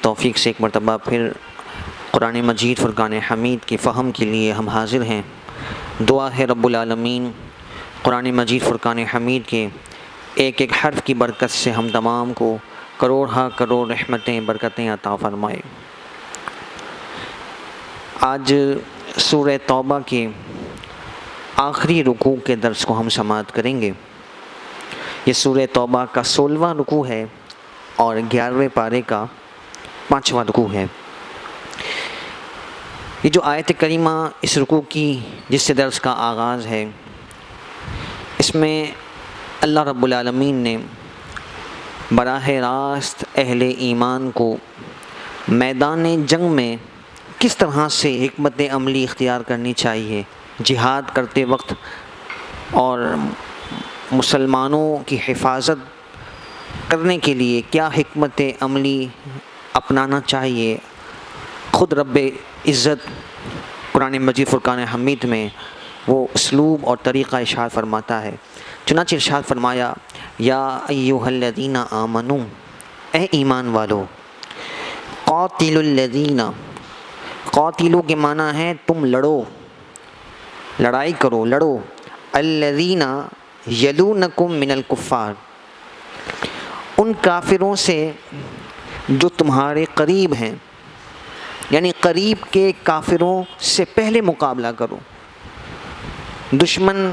توفیق سے ایک مرتبہ پھر قرآن مجید فرقان حمید کی فہم کے لیے ہم حاضر ہیں۔ دعا ہے رب العالمین قرآن مجید فرقان حمید کے ایک ایک حرف کی برکت سے ہم تمام کو کروڑ رحمتیں برکتیں عطا فرمائے۔ آج سورہ توبہ کے آخری رکوع کے درس کو ہم سماعت کریں گے۔ یہ سورہ توبہ کا 16واں رکوع ہے اور 11ویں پارے کا 5واں رکوع ہے۔ یہ جو آیت کریمہ اس رکوع کی جس سے درس کا آغاز ہے، اس میں اللہ رب العالمین نے براہ راست اہل ایمان کو میدان جنگ میں کس طرح سے حکمت عملی اختیار کرنی چاہیے، جہاد کرتے وقت اور مسلمانوں کی حفاظت کرنے کے لیے کیا حکمت عملی اپنانا چاہیے، خود رب عزت قرآن مجید فرقان حمید میں وہ اسلوب اور طریقہ ارشاد فرماتا ہے۔ چنانچہ ارشاد فرمایا، یا ایھا الذین آمنوا، اے ایمان والو، قاتلوا الذین، قاتلوا کے معنی ہے تم لڑو، لڑائی کرو، لڑو، الذین یلونکم من الکفار، ان کافروں سے جو تمہارے قریب ہیں، یعنی قریب کے کافروں سے پہلے مقابلہ کرو۔ دشمن،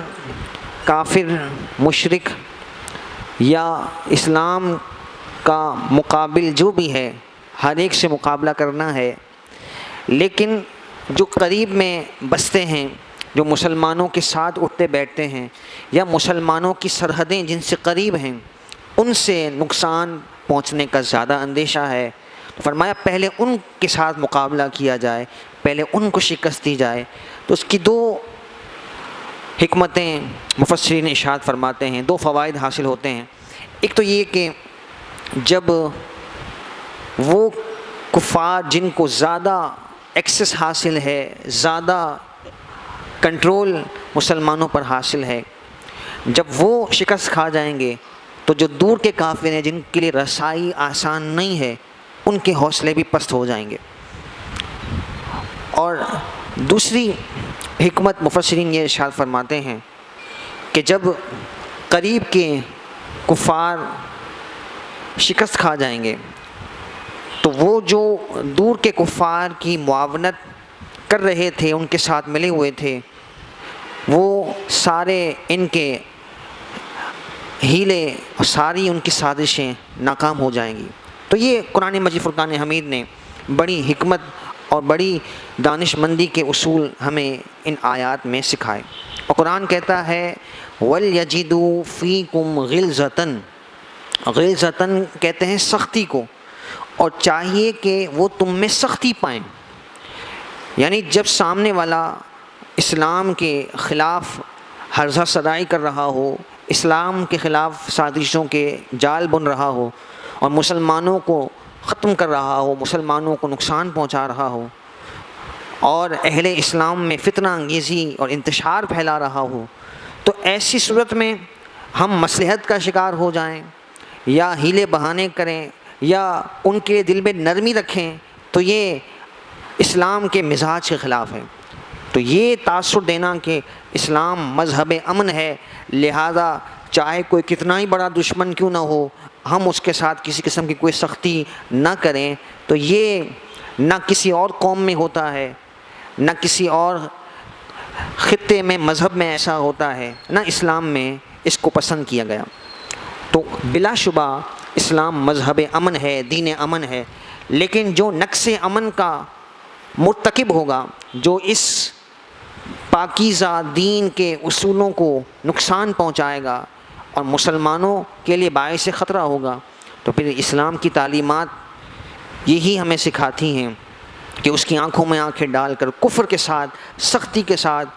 کافر، مشرک یا اسلام کا مقابل جو بھی ہے، ہر ایک سے مقابلہ کرنا ہے، لیکن جو قریب میں بستے ہیں، جو مسلمانوں کے ساتھ اٹھتے بیٹھتے ہیں، یا مسلمانوں کی سرحدیں جن سے قریب ہیں، ان سے نقصان پہنچنے کا زیادہ اندیشہ ہے۔ فرمایا پہلے ان کے ساتھ مقابلہ کیا جائے، پہلے ان کو شکست دی جائے۔ تو اس کی دو حکمتیں مفسرین ارشاد فرماتے ہیں، دو فوائد حاصل ہوتے ہیں۔ ایک تو یہ کہ جب وہ کفار جن کو زیادہ ایکسس حاصل ہے، زیادہ کنٹرول مسلمانوں پر حاصل ہے، جب وہ شکست کھا جائیں گے تو جو دور کے کافر ہیں جن کے لیے رسائی آسان نہیں ہے، ان کے حوصلے بھی پست ہو جائیں گے۔ اور دوسری حکمت مفسرین یہ ارشاد فرماتے ہیں کہ جب قریب کے کفار شکست کھا جائیں گے تو وہ جو دور کے کفار کی معاونت کر رہے تھے، ان کے ساتھ ملے ہوئے تھے، وہ سارے ان کے ہیلے اور ساری ان کی سازشیں ناکام ہو جائیں گی۔ تو یہ قرآن مجید فرقان حمید نے بڑی حکمت اور بڑی دانش مندی کے اصول ہمیں ان آیات میں سکھائے۔ اور قرآن کہتا ہے وَلْيَجِدُوا فِيكُمْ غِلْظَةً، غلظتاً کہتے ہیں سختی کو، اور چاہیے کہ وہ تم میں سختی پائیں۔ یعنی جب سامنے والا اسلام کے خلاف ہرزہ سرائی کر رہا ہو، اسلام کے خلاف سازشوں کے جال بن رہا ہو، اور مسلمانوں کو ختم کر رہا ہو، مسلمانوں کو نقصان پہنچا رہا ہو، اور اہل اسلام میں فتنہ انگیزی اور انتشار پھیلا رہا ہو، تو ایسی صورت میں ہم مصلحت کا شکار ہو جائیں یا ہیلے بہانے کریں یا ان کے دل میں نرمی رکھیں، تو یہ اسلام کے مزاج کے خلاف ہے۔ تو یہ تاثر دینا کہ اسلام مذہب امن ہے، لہذا چاہے کوئی کتنا ہی بڑا دشمن کیوں نہ ہو، ہم اس کے ساتھ کسی قسم کی کوئی سختی نہ کریں، تو یہ نہ کسی اور قوم میں ہوتا ہے، نہ کسی اور خطے میں مذہب میں ایسا ہوتا ہے، نہ اسلام میں اس کو پسند کیا گیا۔ تو بلا شبہ اسلام مذہب امن ہے، دین امن ہے، لیکن جو نقص امن کا مرتکب ہوگا، جو اس پاکیزہ دین کے اصولوں کو نقصان پہنچائے گا اور مسلمانوں کے لیے باعث خطرہ ہوگا، تو پھر اسلام کی تعلیمات یہی ہمیں سکھاتی ہیں کہ اس کی آنکھوں میں آنکھیں ڈال کر کفر کے ساتھ، سختی کے ساتھ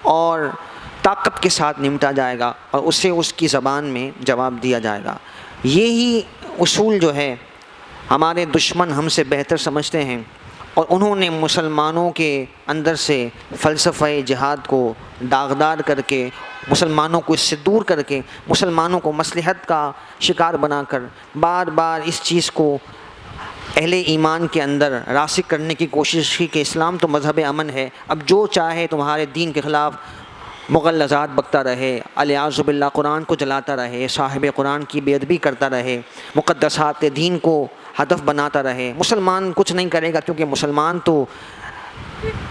اور طاقت کے ساتھ نمٹا جائے گا، اور اسے اس کی زبان میں جواب دیا جائے گا۔ یہی اصول جو ہے ہمارے دشمن ہم سے بہتر سمجھتے ہیں، اور انہوں نے مسلمانوں کے اندر سے فلسفہ جہاد کو داغدار کر کے، مسلمانوں کو اس سے دور کر کے، مسلمانوں کو مصلحت کا شکار بنا کر بار بار اس چیز کو اہل ایمان کے اندر راسخ کرنے کی کوشش کی کہ اسلام تو مذہب امن ہے، اب جو چاہے تمہارے دین کے خلاف مغلظات بکتا رہے، الیاذ باللہ قرآن کو جلاتا رہے، صاحب قرآن کی بے ادبی کرتا رہے، مقدسات دین کو ہدف بناتا رہے، مسلمان کچھ نہیں کرے گا، کیونکہ مسلمان تو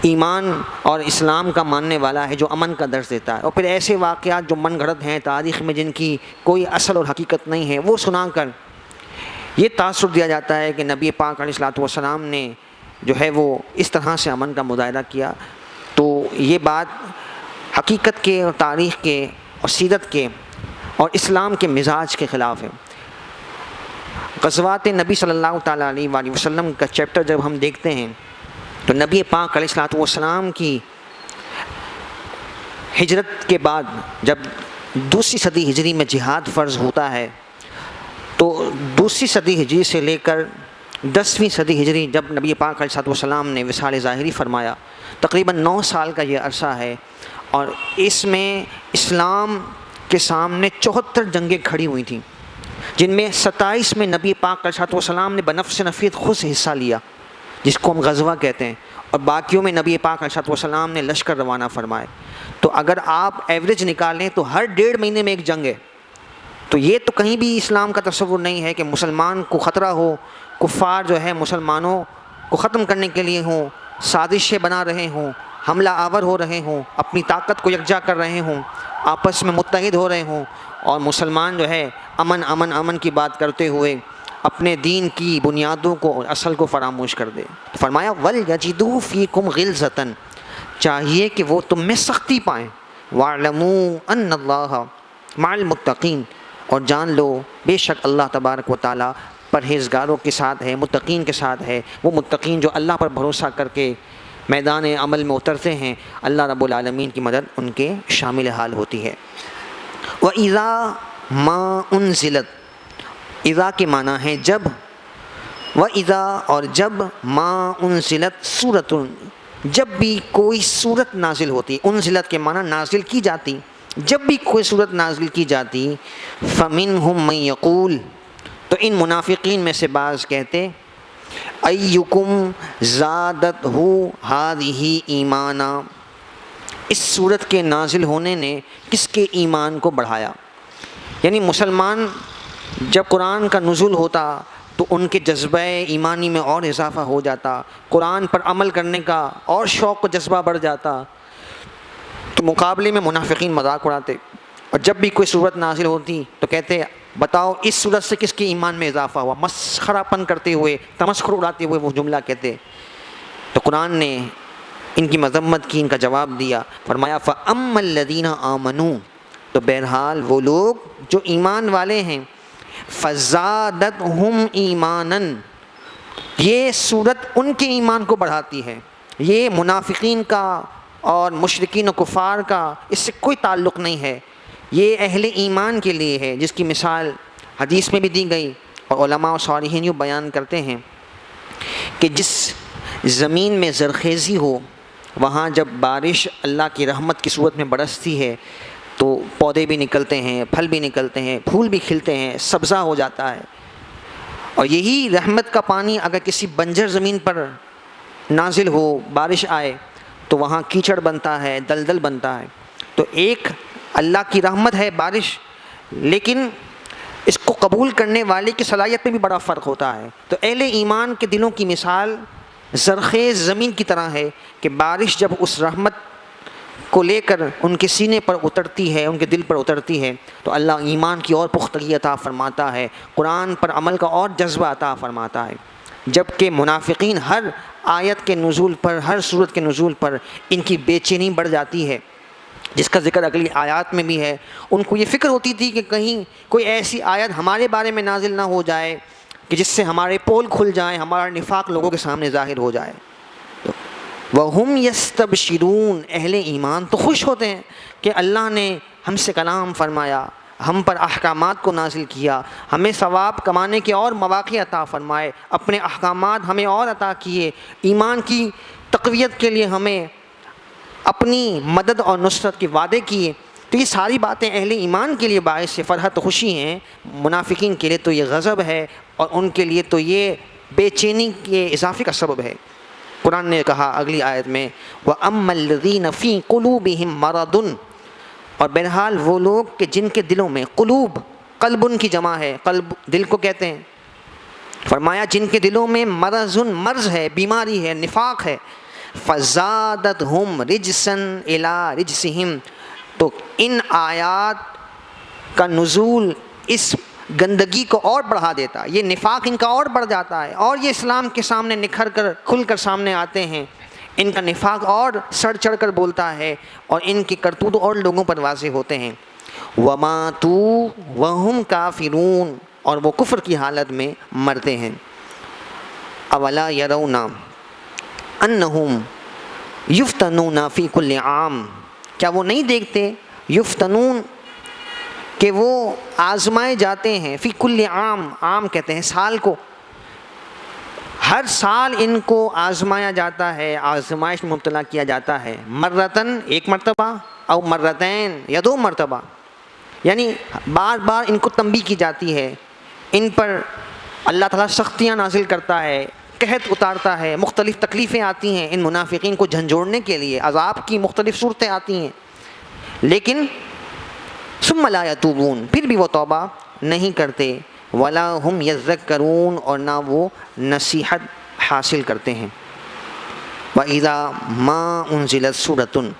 ایمان اور اسلام کا ماننے والا ہے جو امن کا درس دیتا ہے۔ اور پھر ایسے واقعات جو من گھڑت ہیں تاریخ میں، جن کی کوئی اصل اور حقیقت نہیں ہے، وہ سنا کر یہ تاثر دیا جاتا ہے کہ نبی پاک علیہ الصلوۃ والسلام نے جو ہے وہ اس طرح سے امن کا مظاہرہ کیا۔ تو یہ بات حقیقت کے اور تاریخ کے اور سیرت کے اور اسلام کے مزاج کے خلاف ہے۔ غزوات نبی صلی اللہ تعالیٰ علیہ وآلہ وسلم کا چیپٹر جب ہم دیکھتے ہیں تو نبی پاک علیہ الصلوۃ والسلام کی ہجرت کے بعد جب دوسری صدی ہجری میں جہاد فرض ہوتا ہے، تو دوسری صدی ہجری سے لے کر 10ویں صدی ہجری جب نبی پاک علیہ الصلوۃ والسلام نے وصال ظاہری فرمایا، تقریباً 9 سال کا یہ عرصہ ہے، اور اس میں اسلام کے سامنے 74 جنگیں کھڑی ہوئی تھیں، جن میں 27 میں نبی پاک علیہ الصلوۃ والسلام نے بنفس نفیس خود سے حصہ لیا، جس کو ہم غزوہ کہتے ہیں، اور باقیوں میں نبی پاک علیہ الصلوۃ والسلام نے لشکر روانہ فرمائے۔ تو اگر آپ ایوریج نکالیں تو ہر 1.5 مہینے میں ایک جنگ ہے۔ تو یہ تو کہیں بھی اسلام کا تصور نہیں ہے کہ مسلمان کو خطرہ ہو، کفار جو ہے مسلمانوں کو ختم کرنے کے لیے ہوں، سازشیں بنا رہے ہوں، حملہ آور ہو رہے ہوں، اپنی طاقت کو یکجا کر رہے ہوں، آپس میں متحد ہو رہے ہوں، اور مسلمان جو ہے امن امن امن کی بات کرتے ہوئے اپنے دین کی بنیادوں کو اور اصل کو فراموش کر دے۔ فرمایا وَلْيَجِدُوا فِيكُمْ غِلْظَةً، چاہیے کہ وہ تم میں سختی پائیں، وَاعْلَمُوا أَنَّ اللَّهَ مَعَ الْمُتَّقِينَ، اور جان لو بے شک اللہ تبارک و تعالیٰ پرہیزگاروں کے ساتھ ہے، متقین کے ساتھ ہے۔ وہ متقین جو اللہ پر بھروسہ کر کے میدان عمل میں اترتے ہیں، اللہ رب العالمین کی مدد ان کے شامل حال ہوتی ہے۔ وَإِذَا مَا أُنزِلَتْ، اذا کے معنی ہے جب، وَإِذَا اور جب، مَا أُنزِلَتْ سورۃ، جب بھی کوئی سورت نازل ہوتی، انزلت کے معنی نازل کی جاتی، جب بھی کوئی سورت نازل کی جاتی، فَمِنْهُمْ مَنْ يَقُولُ، تو ان منافقین میں سے بعض کہتے، اَيُّكُمْ زَادَتْهُ هَذِهِ ایمانا، اس سورت کے نازل ہونے نے کس کے ایمان کو بڑھایا؟ یعنی مسلمان جب قرآن کا نزول ہوتا تو ان کے جذبہ ایمانی میں اور اضافہ ہو جاتا، قرآن پر عمل کرنے کا اور شوق و جذبہ بڑھ جاتا۔ تو مقابلے میں منافقین مذاق اڑاتے، اور جب بھی کوئی صورت نازل ہوتی تو کہتے بتاؤ اس صورت سے کس کے ایمان میں اضافہ ہوا، مسخرہ پن کرتے ہوئے، تمسخر اڑاتے ہوئے وہ جملہ کہتے۔ تو قرآن نے ان کی مذمت کی، ان کا جواب دیا، فرمایا فَأَمَّا الَّذِينَ آمَنُوا، تو بہرحال وہ لوگ جو ایمان والے ہیں، فَزَادَتْهُمْ ایمانًا، یہ صورت ان کے ایمان کو بڑھاتی ہے۔ یہ منافقین کا اور مشرکین و کفار کا اس سے کوئی تعلق نہیں ہے، یہ اہل ایمان کے لیے ہے، جس کی مثال حدیث میں بھی دی گئی، اور علماء و صالحین یوں بیان کرتے ہیں کہ جس زمین میں زرخیزی ہو، وہاں جب بارش اللہ کی رحمت کی صورت میں برستی ہے تو پودے بھی نکلتے ہیں، پھل بھی نکلتے ہیں، پھول بھی کھلتے ہیں، سبزہ ہو جاتا ہے۔ اور یہی رحمت کا پانی اگر کسی بنجر زمین پر نازل ہو، بارش آئے، تو وہاں کیچڑ بنتا ہے، دلدل بنتا ہے۔ تو ایک اللہ کی رحمت ہے بارش، لیکن اس کو قبول کرنے والے کی صلاحیت میں بھی بڑا فرق ہوتا ہے۔ تو اہل ایمان کے دلوں کی مثال زرخیز زمین کی طرح ہے کہ بارش جب اس رحمت کو لے کر ان کے سینے پر اترتی ہے، ان کے دل پر اترتی ہے، تو اللہ ایمان کی اور پختگی عطا فرماتا ہے، قرآن پر عمل کا اور جذبہ عطا فرماتا ہے۔ جبکہ منافقین ہر آیت کے نزول پر، ہر سورت کے نزول پر ان کی بے چینی بڑھ جاتی ہے، جس کا ذکر اگلی آیات میں بھی ہے۔ ان کو یہ فکر ہوتی تھی کہ کہیں کوئی ایسی آیت ہمارے بارے میں نازل نہ ہو جائے کہ جس سے ہمارے پول کھل جائیں، ہمارا نفاق لوگوں کے سامنے ظاہر ہو جائے۔ وَهُمْ يَسْتَبْشِرُونَ، اہل ایمان تو خوش ہوتے ہیں کہ اللہ نے ہم سے کلام فرمایا، ہم پر احکامات کو نازل کیا، ہمیں ثواب کمانے کے اور مواقع عطا فرمائے، اپنے احکامات ہمیں اور عطا کیے، ایمان کی تقویت کے لیے ہمیں اپنی مدد اور نصرت کے وعدے کیے۔ تو یہ ساری باتیں اہل ایمان کے لیے باعث فرحت و خوشی ہیں، منافقین کے لیے تو یہ غضب ہے، اور ان کے لیے تو یہ بے چینی کے اضافے کا سبب ہے۔ قرآن نے کہا اگلی آیت میں وَأَمَّا الَّذِينَ فِي قُلُوبِهِم مَرَضٌ، اور بہرحال وہ لوگ کہ جن کے دلوں میں، قلوب قلب ان کی جمع ہے، قلب دل کو کہتے ہیں، فرمایا جن کے دلوں میں مرض ہے، بیماری ہے، نفاق ہے، فَزَادَتْهُمْ رِجْسًا إِلَىٰ رِجْسِهِمْ، تو ان آیات کا نزول اس گندگی کو اور بڑھا دیتا ہے، یہ نفاق ان کا اور بڑھ جاتا ہے، اور یہ اسلام کے سامنے نکھر کر کھل کر سامنے آتے ہیں، ان کا نفاق اور سڑ چڑھ کر بولتا ہے، اور ان کی کرتوت اور لوگوں پر واضح ہوتے ہیں۔ وَمَاتُوا وَهُمْ كَافِرُونَ، اور وہ کفر کی حالت میں مرتے ہیں۔ أَوَلَا يَرَوْنَ أَنَّهُمْ يُفْتَنُونَ فِي كُلِّ عَامٍ، کیا وہ نہیں دیکھتے، یفتنون کہ وہ آزمائے جاتے ہیں، فی کل عام، عام کہتے ہیں سال کو، ہر سال ان کو آزمایا جاتا ہے، آزمائش میں مبتلا کیا جاتا ہے، مرتن ایک مرتبہ، او مرتین یا دو مرتبہ، یعنی بار بار ان کو تنبیہ کی جاتی ہے، ان پر اللہ تعالیٰ سختیاں نازل کرتا ہے، قحط اتارتا ہے، مختلف تکلیفیں آتی ہیں ان منافقین کو جھنجھوڑنے کے لیے، عذاب کی مختلف صورتیں آتی ہیں، لیکن ثم لا یتوبون، پھر بھی وہ توبہ نہیں کرتے، ولا ہم یذکرون، اور نہ وہ نصیحت حاصل کرتے ہیں۔ وَإِذَا مَا أُنزِلَتْ سُورَةٌ،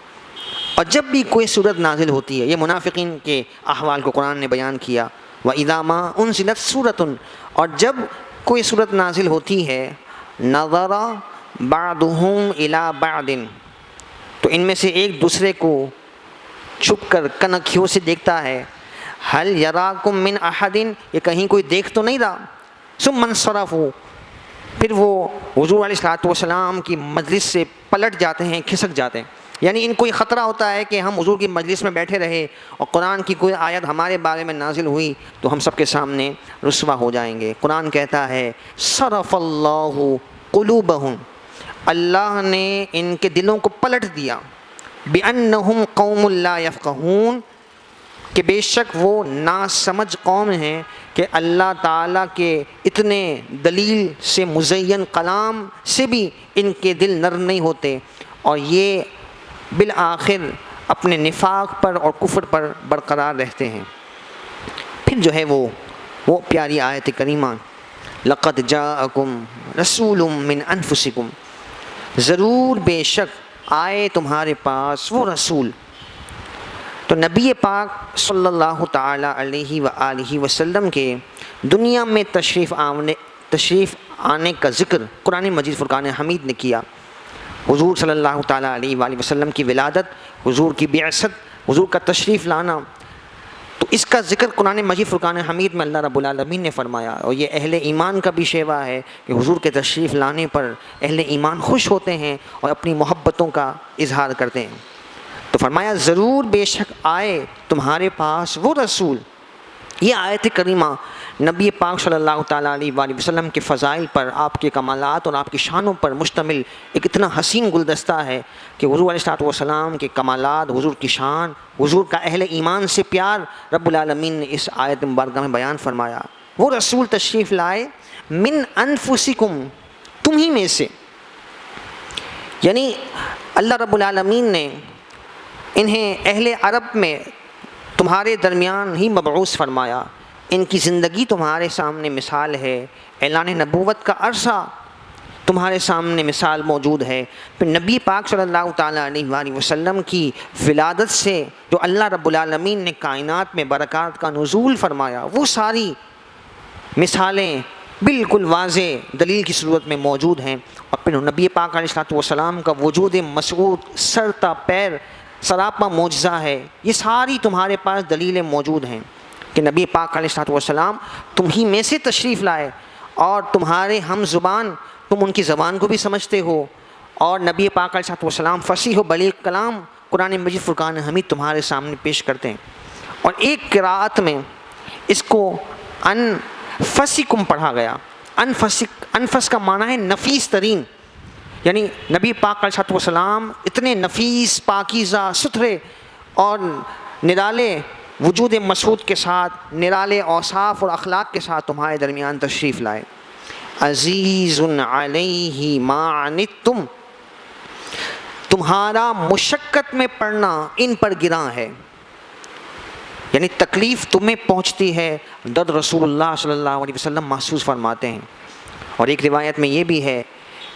اور جب بھی کوئی صورت نازل ہوتی ہے، یہ منافقین کے احوال کو قرآن نے بیان کیا، وَإِذَا مَا أُنزِلَتْ سُورَةٌ، اور جب کوئی صورت نازل ہوتی ہے، نَظَرَ بَعْضُهُمْ إِلَىٰ بَعْضٍ، تو ان میں سے ایک دوسرے کو چھپ کر کنکھیوں سے دیکھتا ہے، حل یراکم من احد، یہ کہیں کوئی دیکھ تو نہیں رہا، ثم انصرفوا، پھر وہ حضور علیہ الصلوۃ والسلام کی مجلس سے پلٹ جاتے ہیں، کھسک جاتے ہیں، یعنی ان کو یہ خطرہ ہوتا ہے کہ ہم حضور کی مجلس میں بیٹھے رہے اور قرآن کی کوئی آیت ہمارے بارے میں نازل ہوئی تو ہم سب کے سامنے رسوا ہو جائیں گے۔ قرآن کہتا ہے صرف اللہ قلوبہم، اللہ نے ان کے دلوں کو پلٹ دیا، بِأَنَّهُمْ قَوْمٌ لَا يَفْقَهُونَ، کہ بے شک وہ ناسمجھ قوم ہیں کہ اللہ تعالیٰ کے اتنے دلیل سے مزین کلام سے بھی ان کے دل نرم نہیں ہوتے، اور یہ بالآخر اپنے نفاق پر اور کفر پر برقرار رہتے ہیں۔ پھر جو ہے وہ پیاری آیت کریمہ، لَقَدْ جَاءَكُمْ رَسُولٌ مِّنْ أَنفُسِكُمْ، ضرور بے شک آئے تمہارے پاس وہ رسول۔ تو نبی پاک صلی اللہ تعالی علیہ وآلہ وسلم کے دنیا میں تشریف آنے کا ذکر قرآن مجید فرقان حمید نے کیا۔ حضور صلی اللہ تعالی علیہ وآلہ وسلم کی ولادت، حضور کی بعثت، حضور کا تشریف لانا، تو اس کا ذکر قرآن مجید فرقان حمید میں اللہ رب العالمین نے فرمایا، اور یہ اہل ایمان کا بھی شیوا ہے کہ حضور کے تشریف لانے پر اہل ایمان خوش ہوتے ہیں اور اپنی محبتوں کا اظہار کرتے ہیں۔ تو فرمایا ضرور بے شک آئے تمہارے پاس وہ رسول۔ یہ آیت کریمہ نبی پاک صلی اللہ تعالیٰ علیہ وآلہ وسلم کے فضائل پر، آپ کے کمالات اور آپ کی شانوں پر مشتمل ایک اتنا حسین گلدستہ ہے کہ حضور علیہ الصلوۃ والسلام کے کمالات، حضور کی شان، حضور کا اہل ایمان سے پیار رب العالمین نے اس آیت مبارکہ میں بیان فرمایا۔ وہ رسول تشریف لائے من انفسکم، تم ہی میں سے، یعنی اللہ رب العالمین نے انہیں اہل عرب میں تمہارے درمیان ہی مبعوث فرمایا، ان کی زندگی تمہارے سامنے مثال ہے، اعلان نبوت کا عرصہ تمہارے سامنے مثال موجود ہے۔ پھر نبی پاک صلی اللہ تعالیٰ علیہ وآلہ وسلم کی ولادت سے جو اللہ رب العالمین نے کائنات میں برکات کا نزول فرمایا، وہ ساری مثالیں بالکل واضح دلیل کی صورت میں موجود ہیں۔ اور پھر نبی پاک علیہ الصلوۃ والسلام کا وجود مسعود سر تا پیر سراپا معجزہ ہے، یہ ساری تمہارے پاس دلیلیں موجود ہیں کہ نبی پاک علیہ الصلوۃ والسلام تم ہی میں سے تشریف لائے، اور تمہارے ہم زبان، تم ان کی زبان کو بھی سمجھتے ہو، اور نبی پاک علیہ الصلوۃ والسلام فصیح و بلیغ کلام قرآن مجید فرقان حمید تمہارے سامنے پیش کرتے ہیں۔ اور ایک قراءت میں اس کو انفسکم پڑھا گیا۔ انفس کا معنی ہے نفیس ترین، یعنی نبی پاک علیہ الصلوۃ والسلام اتنے نفیس، پاکیزہ، ستھرے اور نرالے وجود مسعود کے ساتھ، نرالے اوصاف اور اخلاق کے ساتھ تمہارے درمیان تشریف لائے۔ عزیز علیہ ما عنتم، تمہارا مشقت میں پڑنا ان پر گراں ہے، یعنی تکلیف تمہیں پہنچتی ہے، درد رسول اللہ صلی اللہ علیہ وسلم محسوس فرماتے ہیں۔ اور ایک روایت میں یہ بھی ہے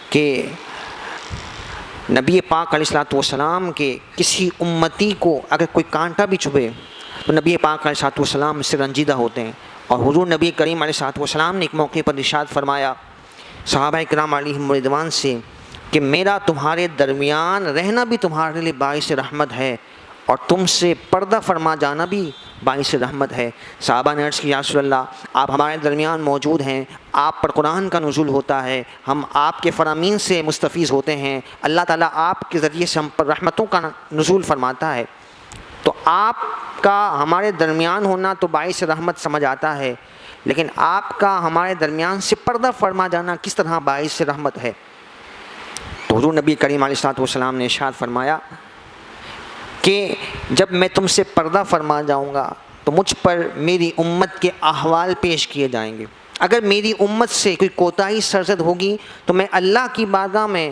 کہ نبی پاک علیہ الصلوۃ والسلام کے کسی امتی کو اگر کوئی کانٹا بھی چبھے تو نبی پاک علیہ الصلوۃ والسلام اس سے رنجیدہ ہوتے ہیں۔ اور حضور نبی کریم علیہ الصلوۃ والسلام نے ایک موقع پر ارشاد فرمایا صحابہ کرام علیہم رضوان سے کہ میرا تمہارے درمیان رہنا بھی تمہارے لیے باعث رحمت ہے اور تم سے پردہ فرما جانا بھی باعث رحمت ہے۔ صحابہ نے عرض کیا یا رسول اللہ، آپ ہمارے درمیان موجود ہیں، آپ پر قرآن کا نزول ہوتا ہے، ہم آپ کے فرامین سے مستفیض ہوتے ہیں، اللہ تعالیٰ آپ کے ذریعے سے ہم پر رحمتوں کا نزول فرماتا ہے، تو آپ کا ہمارے درمیان ہونا تو باعث رحمت سمجھ آتا ہے، لیکن آپ کا ہمارے درمیان سے پردہ فرما جانا کس طرح باعث رحمت ہے؟ تو حضور نبی کریم علیہ الصلوۃ والسلام نے ارشاد فرمایا کہ جب میں تم سے پردہ فرما جاؤں گا تو مجھ پر میری امت کے احوال پیش کیے جائیں گے، اگر میری امت سے کوئی کوتاہی سرزد ہوگی تو میں اللہ کی بارگاہ میں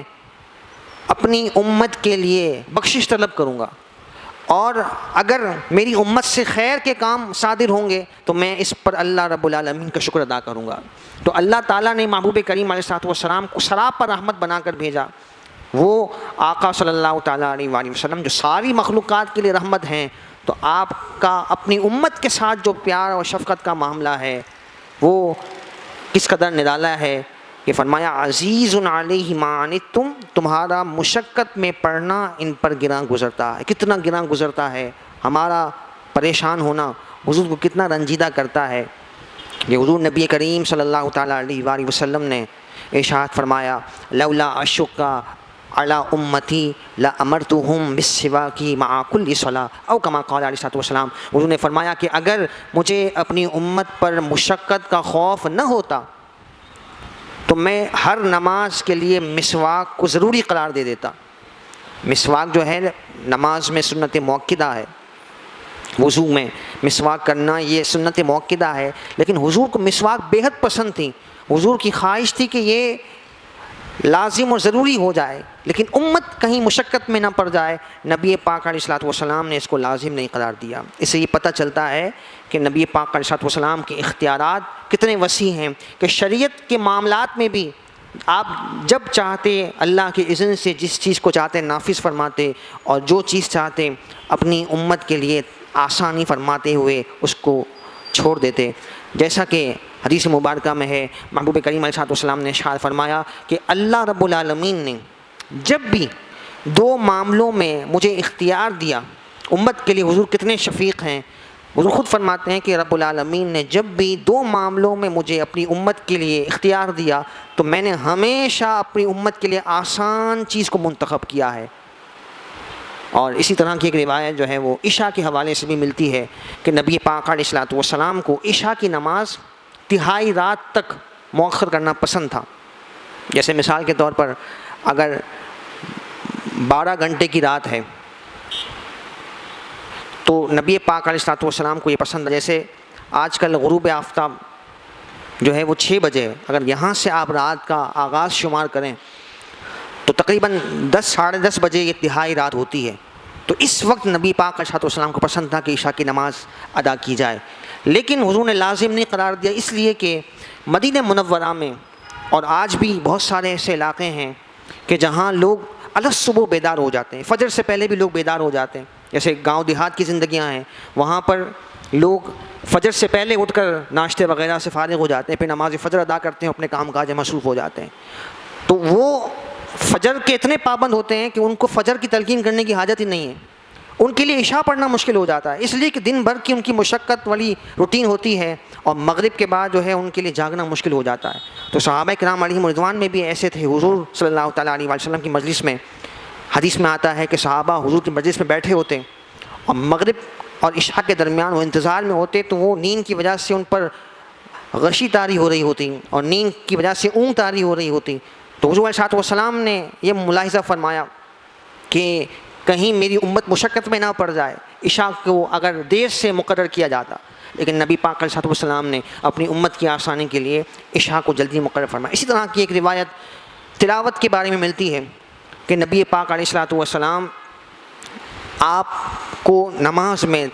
اپنی امت کے لیے بخشش طلب کروں گا، اور اگر میری امت سے خیر کے کام صادر ہوں گے تو میں اس پر اللہ رب العالمین کا شکر ادا کروں گا۔ تو اللہ تعالیٰ نے محبوب کریم علیہ الصلوۃ والسلام کو سراپا رحمت بنا کر بھیجا، وہ آقا صلی اللہ تعالیٰ علیہ وآلہ وسلم جو ساری مخلوقات کے لیے رحمت ہیں، تو آپ کا اپنی امت کے ساتھ جو پیار اور شفقت کا معاملہ ہے وہ کس قدر نرالا ہے کہ فرمایا عزیز علیہ ما عنتم، تمہارا مشقت میں پڑنا ان پر گراں گزرتا ہے۔ کتنا گراں گزرتا ہے ہمارا پریشان ہونا، حضور کو کتنا رنجیدہ کرتا ہے۔ یہ حضور نبی کریم صلی اللہ تعالیٰ علیہ وآلہ وسلم نے ارشاد فرمایا لولا اشق علی امتی لامرتہم بالسواک مع کل صلاۃ او کما قال علیہ الصلوۃ والسلام، حضور نے فرمایا کہ اگر مجھے اپنی امت پر مشقت کا خوف نہ ہوتا تو میں ہر نماز کے لیے مسواک کو ضروری قرار دے دیتا۔ مسواک جو ہے نماز میں سنت موقدہ ہے، وضو میں مسواک کرنا یہ سنت موقدہ ہے، لیکن حضور کو مسواک بیحد پسند تھی، حضور کی خواہش تھی کہ یہ لازم اور ضروری ہو جائے، لیکن امت کہیں مشقت میں نہ پڑ جائے، نبی پاک علیہ الصلوۃ والسلام نے اس کو لازم نہیں قرار دیا۔ اس سے یہ پتہ چلتا ہے کہ نبی پاک علیہ الصلوۃ والسلام کے اختیارات کتنے وسیع ہیں کہ شریعت کے معاملات میں بھی آپ جب چاہتے اللہ کے اذن سے جس چیز کو چاہتے نافذ فرماتے، اور جو چیز چاہتے اپنی امت کے لیے آسانی فرماتے ہوئے اس کو چھوڑ دیتے۔ جیسا کہ حدیث مبارکہ میں ہے، محبوب کریم علیہ السلام نے ارشاد فرمایا کہ اللہ رب العالمین نے جب بھی دو معاملوں میں مجھے اختیار دیا، امت کے لیے حضور کتنے شفیق ہیں، حضور خود فرماتے ہیں کہ رب العالمین نے جب بھی دو معاملوں میں مجھے اپنی امت کے لیے اختیار دیا تو میں نے ہمیشہ اپنی امت کے لیے آسان چیز کو منتخب کیا ہے۔ اور اسی طرح کی ایک روایت جو ہے وہ عشاء کے حوالے سے بھی ملتی ہے کہ نبی پاک علیہ الصلوۃ والسلام کو عشاء کی نماز تہائی رات تک مؤخر کرنا پسند تھا۔ جیسے مثال کے طور پر اگر 12 گھنٹے کی رات ہے تو نبی پاک علیہ الصلوۃ والسلام کو یہ پسند ہے، جیسے آج کل غروب آفتاب جو ہے وہ 6 بجے ہے، اگر یہاں سے آپ رات کا آغاز شمار کریں تو تقریباً 10 ساڑھے 10 بجے یہ تہائی رات ہوتی ہے، تو اس وقت نبی پاک علیہ الصلوۃ والسلام کو پسند تھا کہ عشاء کی نماز ادا کی جائے، لیکن حضور نے لازم نہیں قرار دیا، اس لیے کہ مدینہ منورہ میں اور آج بھی بہت سارے ایسے علاقے ہیں کہ جہاں لوگ الگ صبح بیدار ہو جاتے ہیں، فجر سے پہلے بھی لوگ بیدار ہو جاتے ہیں، جیسے گاؤں دیہات کی زندگیاں ہیں، وہاں پر لوگ فجر سے پہلے اٹھ کر ناشتے وغیرہ سے فارغ ہو جاتے ہیں، پھر نماز فجر ادا کرتے ہیں، اپنے کام کاج میں مصروف ہو جاتے ہیں، تو وہ فجر کے اتنے پابند ہوتے ہیں کہ ان کو فجر کی تلقین کرنے کی حاجت ہی نہیں ہے، ان کے لیے عشاء پڑھنا مشکل ہو جاتا ہے، اس لیے کہ دن بھر کی ان کی مشقت والی روٹین ہوتی ہے اور مغرب کے بعد جو ہے ان کے لیے جاگنا مشکل ہو جاتا ہے۔ تو صحابہ کرام علیہم رضوان میں بھی ایسے تھے، حضور صلی اللہ تعالیٰ علیہ وسلم کی مجلس میں حدیث میں آتا ہے کہ صحابہ حضور کی مجلس میں بیٹھے ہوتے ہیں اور مغرب اور عشاء کے درمیان وہ انتظار میں ہوتے، تو وہ نیند کی وجہ سے ان پر غشی طاری ہو رہی ہوتی اور نیند کی وجہ سے اونگ طاری ہو رہی ہوتی، تو حضور علیہ الصلوۃ والسلام نے یہ ملاحظہ فرمایا کہ کہیں میری امت مشقت میں نہ پڑ جائے، عشاء کو اگر دیر سے مقرر کیا جاتا لیکن نبی پاک علیہ السلام نے اپنی امت کی آسانی کے لیے عشاء کو جلدی مقرر فرمایا۔ اسی طرح کی ایک روایت تلاوت کے بارے میں ملتی ہے کہ نبی پاک علیہ السلام آپ کو نماز میں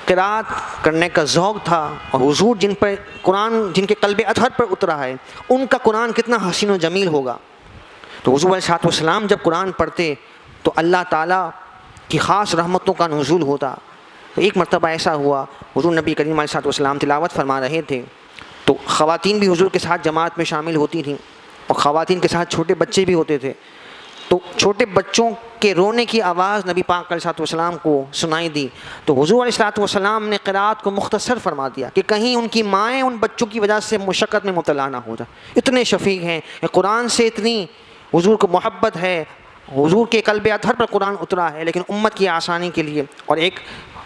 قرات کرنے کا ذوق تھا، اور حضور جن پر قرآن، جن کے قلب اطہر پر اترا ہے، ان کا قرآن کتنا حسین و جمیل ہوگا۔ تو حضور علیہ السلام جب قرآن پڑھتے تو اللہ تعالیٰ کی خاص رحمتوں کا نزول ہوتا۔ تو ایک مرتبہ ایسا ہوا، حضور نبی کریم علیہ السلام تلاوت فرما رہے تھے تو خواتین بھی حضور کے ساتھ جماعت میں شامل ہوتی تھیں، اور خواتین کے ساتھ چھوٹے بچے بھی ہوتے تھے۔ تو چھوٹے بچوں کے رونے کی آواز نبی پاک علیہ السلام کو سنائی دی، تو حضور علیہ السلام نے قرات کو مختصر فرما دیا کہ کہیں ان کی مائیں ان بچوں کی وجہ سے مشقت میں مبتلا نہ ہو جائے۔ اتنے شفیق ہیں، قرآن سے اتنی حضور کو محبت ہے، حضور کے قلب اطہر پر قرآن اترا ہے، لیکن امت کی آسانی کے لیے، اور ایک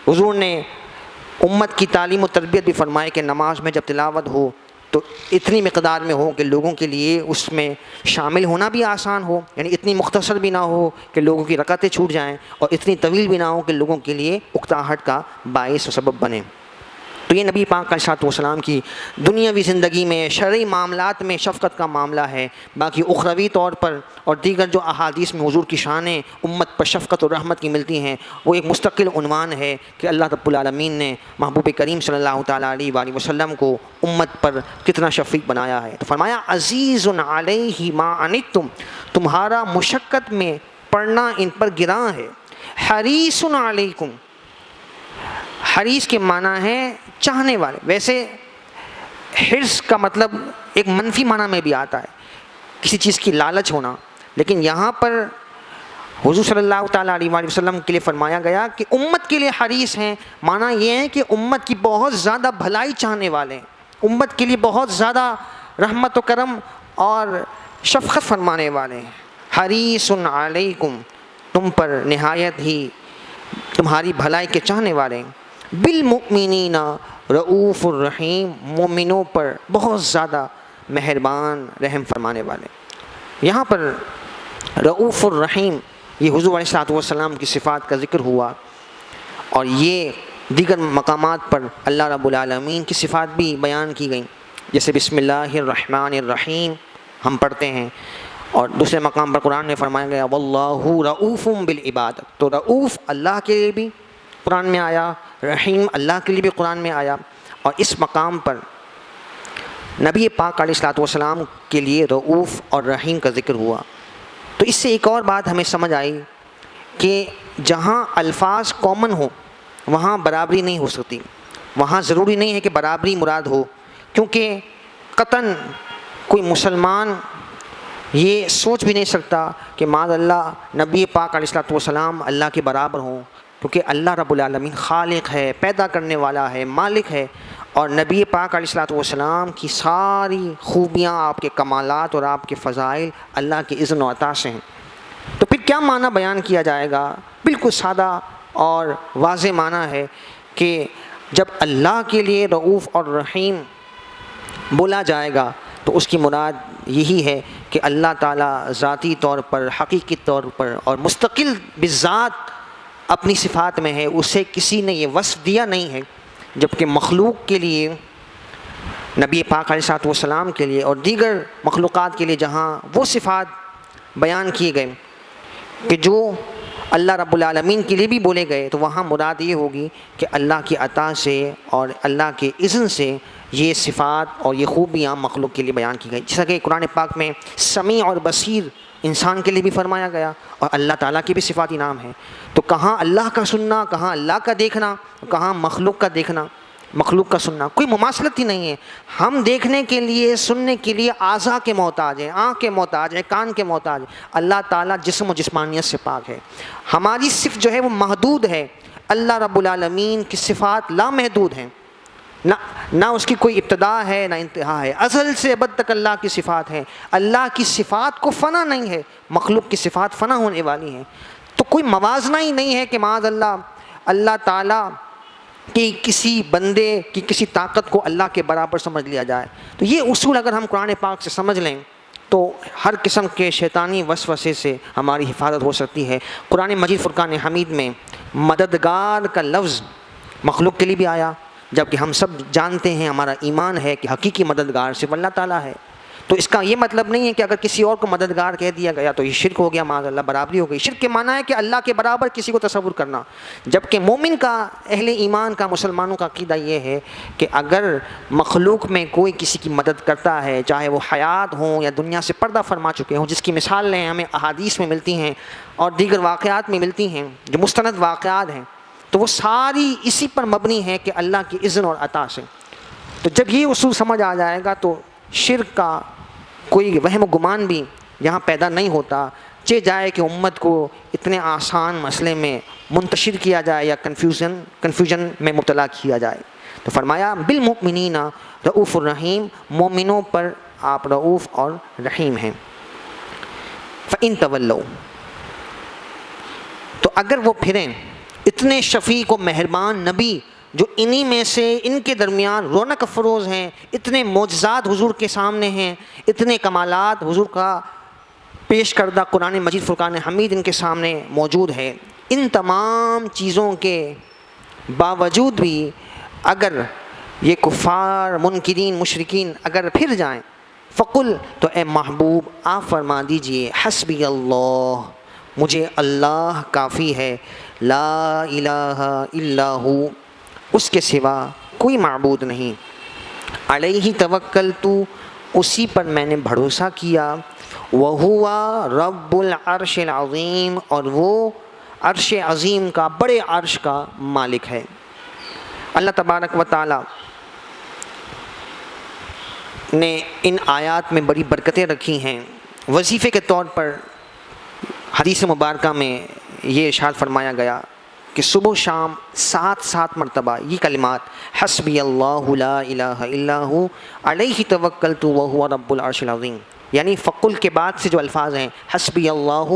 حضور نے امت کی تعلیم و تربیت بھی فرمائے کہ نماز میں جب تلاوت ہو تو اتنی مقدار میں ہو کہ لوگوں کے لیے اس میں شامل ہونا بھی آسان ہو، یعنی اتنی مختصر بھی نہ ہو کہ لوگوں کی رکعتیں چھوٹ جائیں، اور اتنی طویل بھی نہ ہو کہ لوگوں کے لیے اکتاہٹ کا باعث و سبب بنے۔ تو یہ نبی پاک علیہ السلام کی دنیاوی زندگی میں شرعی معاملات میں شفقت کا معاملہ ہے۔ باقی اخروی طور پر اور دیگر جو احادیث میں حضور کی شانیں امت پر شفقت اور رحمت کی ملتی ہیں، وہ ایک مستقل عنوان ہے کہ اللہ رب العالمین نے محبوب کریم صلی اللہ تعالیٰ علیہ وآلہ وسلم کو امت پر کتنا شفیق بنایا ہے۔ تو فرمایا عزیز علیہ ما عنتم، تمہارا مشقت میں پڑنا ان پر گراں ہے۔ حریص علیکم، حریص کے معنی ہے چاہنے والے۔ ویسے حرص کا مطلب ایک منفی معنی میں بھی آتا ہے، کسی چیز کی لالچ ہونا، لیکن یہاں پر حضور صلی اللہ تعالیٰ علیہ وآلہ وسلم کے لیے فرمایا گیا کہ امت کے لیے حریص ہیں، معنی یہ ہے کہ امت کی بہت زیادہ بھلائی چاہنے والے ہیں، امت کے لیے بہت زیادہ رحمت و کرم اور شفقت فرمانے والے ہیں۔ حریص علیکم، تم پر نہایت ہی تمہاری بھلائی کے چاہنے والے ہیں۔ بالمؤمنین رؤوف الرحیم، مومنوں پر بہت زیادہ مہربان رحم فرمانے والے۔ یہاں پر رؤوف الرحیم، یہ حضور علیہ السلام کی صفات کا ذکر ہوا، اور یہ دیگر مقامات پر اللہ رب العالمین کی صفات بھی بیان کی گئیں، جیسے بسم اللہ الرحمن الرحیم ہم پڑھتے ہیں، اور دوسرے مقام پر قرآن میں فرمایا گیا واللہ رؤوف بالعباد۔ تو رؤوف اللہ کے لیے بھی قرآن میں آیا، رحیم اللہ کے لیے بھی قرآن میں آیا، اور اس مقام پر نبی پاک علیہ السلام کے لیے رؤوف اور رحیم کا ذکر ہوا۔ تو اس سے ایک اور بات ہمیں سمجھ آئی کہ جہاں الفاظ کامن ہوں وہاں برابری نہیں ہو سکتی، وہاں ضروری نہیں ہے کہ برابری مراد ہو، کیونکہ قطعاً کوئی مسلمان یہ سوچ بھی نہیں سکتا کہ معاذ اللہ نبی پاک علیہ السلام اللہ کے برابر ہوں، کیونکہ اللہ رب العالمین خالق ہے، پیدا کرنے والا ہے، مالک ہے، اور نبی پاک علیہ السلام کی ساری خوبیاں، آپ کے کمالات اور آپ کے فضائل اللہ کے اذن و عطا سے ہیں۔ تو پھر کیا معنی بیان کیا جائے گا؟ بالکل سادہ اور واضح معنی ہے کہ جب اللہ کے لیے رؤوف اور رحیم بولا جائے گا تو اس کی مراد یہی ہے کہ اللہ تعالیٰ ذاتی طور پر، حقیقی طور پر اور مستقل بذات اپنی صفات میں ہے، اسے کسی نے یہ وصف دیا نہیں ہے، جبکہ مخلوق کے لیے، نبی پاک علیہ السلام کے لیے اور دیگر مخلوقات کے لیے جہاں وہ صفات بیان کیے گئے کہ جو اللہ رب العالمین کے لیے بھی بولے گئے، تو وہاں مراد یہ ہوگی کہ اللہ کی عطا سے اور اللہ کے اذن سے یہ صفات اور یہ خوبیاں مخلوق کے لیے بیان کی گئی، جیسا کہ قرآن پاک میں سمیع اور بصیر انسان کے لیے بھی فرمایا گیا، اور اللہ تعالیٰ کی بھی صفاتی نام ہے۔ تو کہاں اللہ کا سننا، کہاں اللہ کا دیکھنا، کہاں مخلوق کا دیکھنا، مخلوق کا سننا، کوئی مماثلت ہی نہیں ہے۔ ہم دیکھنے کے لیے، سننے کے لیے اعضاء کے محتاج ہیں، آنکھ کے محتاج ہیں، کان کے محتاج ہیں، اللہ تعالیٰ جسم و جسمانیت سے پاک ہے۔ ہماری صفت جو ہے وہ محدود ہے، اللہ رب العالمین کی صفات لامحدود ہیں، نہ اس کی کوئی ابتدا ہے نہ انتہا ہے، ازل سے ابد تک اللہ کی صفات ہیں۔ اللہ کی صفات کو فنا نہیں ہے، مخلوق کی صفات فنا ہونے والی ہیں، تو کوئی موازنہ ہی نہیں ہے کہ معاذ اللہ اللہ تعالیٰ کہ کسی بندے کی کسی طاقت کو اللہ کے برابر سمجھ لیا جائے۔ تو یہ اصول اگر ہم قرآن پاک سے سمجھ لیں تو ہر قسم کے شیطانی وسوسے سے ہماری حفاظت ہو سکتی ہے۔ قرآن مجید فرقان حمید میں مددگار کا لفظ مخلوق کے لیے بھی آیا، جبکہ ہم سب جانتے ہیں، ہمارا ایمان ہے کہ حقیقی مددگار صرف اللہ تعالیٰ ہے۔ تو اس کا یہ مطلب نہیں ہے کہ اگر کسی اور کو مددگار کہہ دیا گیا تو یہ شرک ہو گیا، معاذ اللہ برابری ہو گئی۔ شرک کے معنی ہے کہ اللہ کے برابر کسی کو تصور کرنا، جبکہ مومن کا، اہل ایمان کا، مسلمانوں کا عقیدہ یہ ہے کہ اگر مخلوق میں کوئی کسی کی مدد کرتا ہے، چاہے وہ حیات ہوں یا دنیا سے پردہ فرما چکے ہوں، جس کی مثالیں ہمیں احادیث میں ملتی ہیں اور دیگر واقعات میں ملتی ہیں جو مستند واقعات ہیں، تو وہ ساری اسی پر مبنی ہے کہ اللہ کی اذن اور عطا سے۔ تو جب یہ اصول سمجھ آ جائے گا تو شرک کا کوئی وہم و گمان بھی یہاں پیدا نہیں ہوتا، چہ جائے کہ امت کو اتنے آسان مسئلے میں منتشر کیا جائے یا کنفیوژن میں مبتلا کیا جائے۔ تو فرمایا بالمؤمنین رؤوف الرحیم، مومنوں پر آپ رؤوف اور رحیم ہیں۔ فإن تولوا، تو اگر وہ پھریں، اتنے شفیق و مہربان نبی جو انہی میں سے ان کے درمیان رونق افروز ہیں، اتنے معجزات حضور کے سامنے ہیں، اتنے کمالات حضور کا پیش کردہ قرآن مجید فرقان حمید ان کے سامنے موجود ہے، ان تمام چیزوں کے باوجود بھی اگر یہ کفار، منکرین، مشرکین اگر پھر جائیں، فقل، تو اے محبوب آپ فرما دیجئے، حسبی اللہ، مجھے اللہ کافی ہے، لا الہ الا ہو، اس کے سوا کوئی معبود نہیں، علیہ توکلت، اسی پر میں نے بھروسہ کیا، وہو رب العرش العظیم، اور وہ عرش عظیم کا، بڑے عرش کا مالک ہے۔ اللہ تبارک و تعالی نے ان آیات میں بڑی برکتیں رکھی ہیں۔ وظیفے کے طور پر حدیث مبارکہ میں یہ ارشاد فرمایا گیا کہ صبح و شام 7 مرتبہ یہ کلمات، حسبی اللہ لا الہ الا ہو علیہ توکلت وہو رب العرش العظیم، یعنی فقل کے بعد سے جو الفاظ ہیں، حسبی اللہ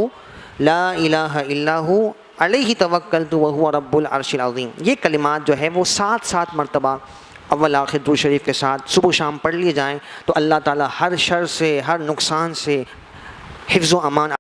لا الہ الا ہو علیہ توکلت وہو رب العرش العظیم، یہ کلمات جو ہے وہ 7 مرتبہ اول آخر درود شریف کے ساتھ صبح و شام پڑھ لیے جائیں تو اللہ تعالیٰ ہر شر سے، ہر نقصان سے حفظ و امان